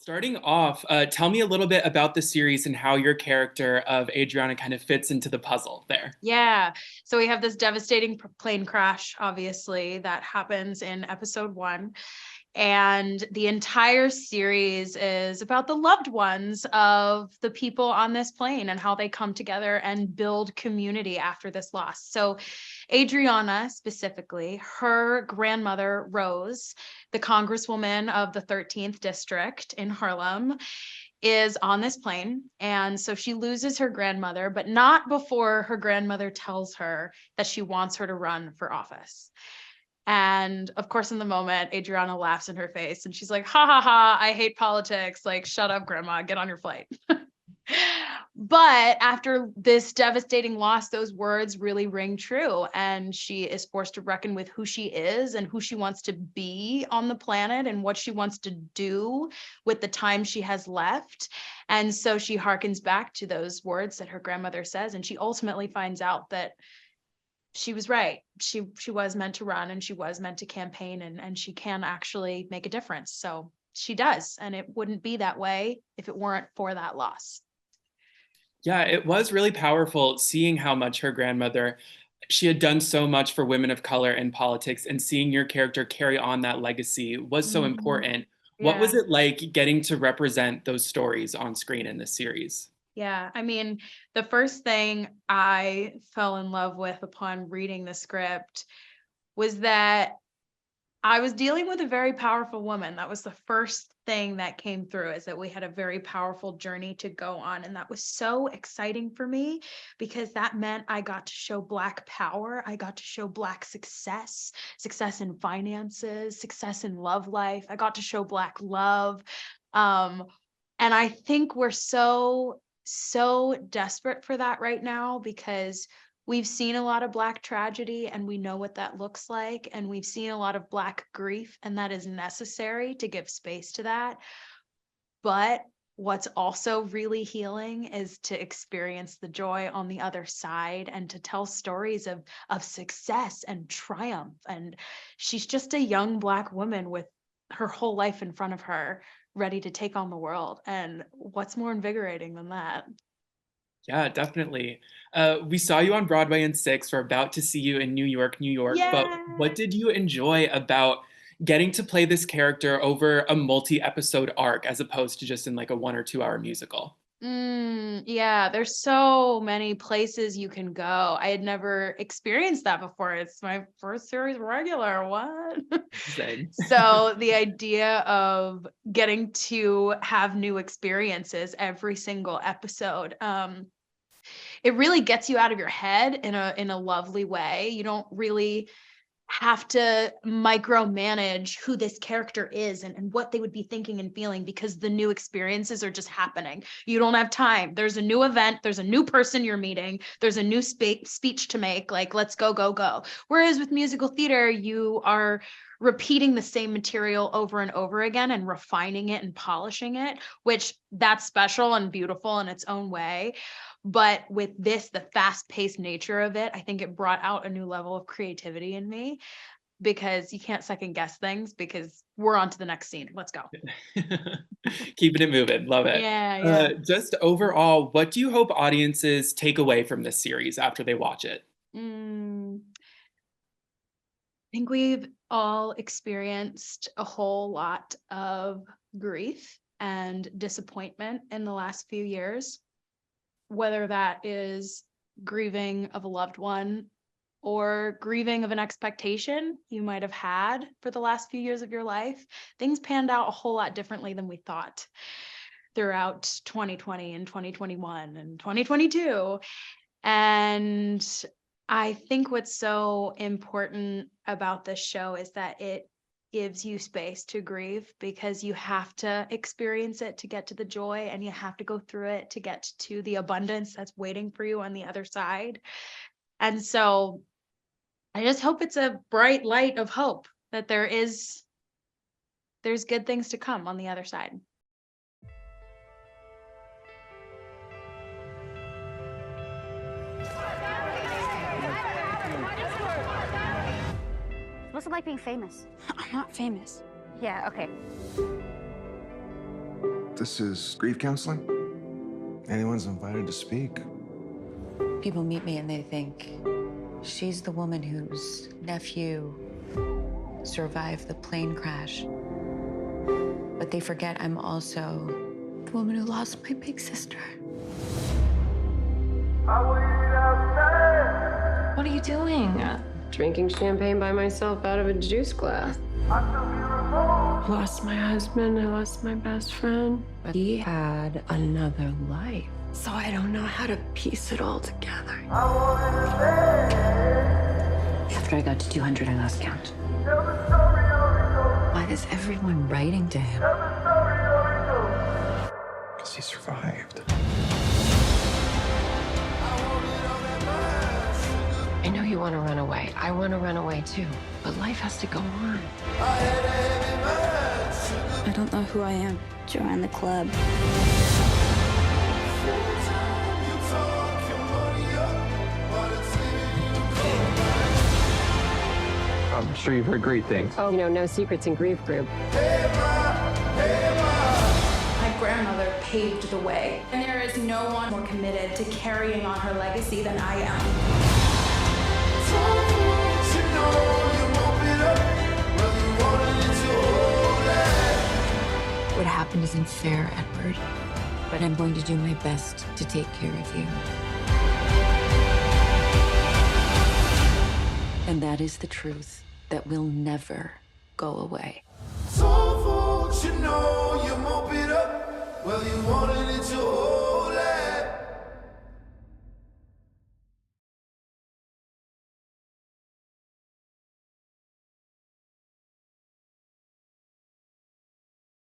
Starting off, tell me a little bit about the series and how your character of Adriana kind of fits into the puzzle there. Yeah. So we have this devastating plane crash, obviously, that happens in episode 1. And the entire series is about the loved ones of the people on this plane and how they come together and build community after this loss. So, Adriana specifically, her grandmother, Rose, the congresswoman of the 13th district in Harlem, is on this plane. And so she loses her grandmother, but not before her grandmother tells her that she wants her to run for office. And of course, in the moment, Adriana laughs in her face and she's like, ha ha ha, I hate politics. Like, shut up, grandma, get on your flight. But after this devastating loss, those words really ring true. And she is forced to reckon with who she is and who she wants to be on the planet and what she wants to do with the time she has left. And so she harkens back to those words that her grandmother says. And she ultimately finds out that she was right. She was meant to run and she was meant to campaign and she can actually make a difference. So she does. And it wouldn't be that way if it weren't for that loss. Yeah, it was really powerful seeing how much her grandmother, she had done so much for women of color in politics, and seeing your character carry on that legacy was so Mhm. important. What was Yeah. it like getting to represent those stories on screen in this series? Yeah. I mean, the first thing I fell in love with upon reading the script was that I was dealing with a very powerful woman. That was the first thing that came through, is that we had a very powerful journey to go on. And that was so exciting for me because that meant I got to show Black power. I got to show Black success, success in finances, success in love life. I got to show Black love. Um, and I think we're so desperate for that right now because we've seen a lot of Black tragedy and we know what that looks like. And we've seen a lot of Black grief, and that is necessary to give space to that. But what's also really healing is to experience the joy on the other side and to tell stories of success and triumph. And she's just a young Black woman with her whole life in front of her, ready to take on the world. And what's more invigorating than that? Yeah, definitely. We saw you on Broadway in six. We're about to see you in New York, New York. But Yeah. what did you enjoy about getting to play this character over a multi-episode arc as opposed to just in like a 1 or 2 hour musical? Yeah, there's so many places you can go. I had never experienced that before. It's my first series regular. What? Same. So the idea of getting to have new experiences every single episode, it really gets you out of your head in a lovely way. You don't really have to micromanage who this character is and what they would be thinking and feeling because the new experiences are just happening. You don't have time. There's a new event, there's a new person you're meeting, there's a new speech to make. Like, let's go, go, go. Whereas with musical theater, you are repeating the same material over and over again and refining it and polishing it, which that's special and beautiful in its own way. But with this, the fast-paced nature of it, I think it brought out a new level of creativity in me because you can't second guess things because we're on to the next scene. Let's go. Keeping it moving. Love it. Yeah, yeah. Just overall, what do you hope audiences take away from this series after they watch it? I think we've all experienced a whole lot of grief and disappointment in the last few years, whether that is grieving of a loved one or grieving of an expectation you might have had for the last few years of your life. Things panned out a whole lot differently than we thought throughout 2020 and 2021 and 2022. And I think what's so important about this show is that it gives you space to grieve because you have to experience it to get to the joy, and you have to go through it to get to the abundance that's waiting for you on the other side. And so I just hope it's a bright light of hope that there's good things to come on the other side. What's it like being famous? I'm not famous. Yeah, okay. This is grief counseling? Anyone's invited to speak. People meet me and they think she's the woman whose nephew survived the plane crash. But they forget I'm also the woman who lost my big sister. What are you doing? Drinking champagne by myself out of a juice glass. I lost my husband, I lost my best friend. But he had another life. So I don't know how to piece it all together. After I got to 200, I lost count. Why is everyone writing to him? Because he survived. I know you want to run away. I want to run away too. But life has to go on. I don't know who I am. Join the club. I'm sure you've heard great things. Oh, no secrets in grief group. My grandmother paved the way, and there is no one more committed to carrying on her legacy than I am. What happened isn't fair, Edward. But I'm going to do my best to take care of you. And that is the truth that will never go away. So, you know, you mop it up. Well, you want it.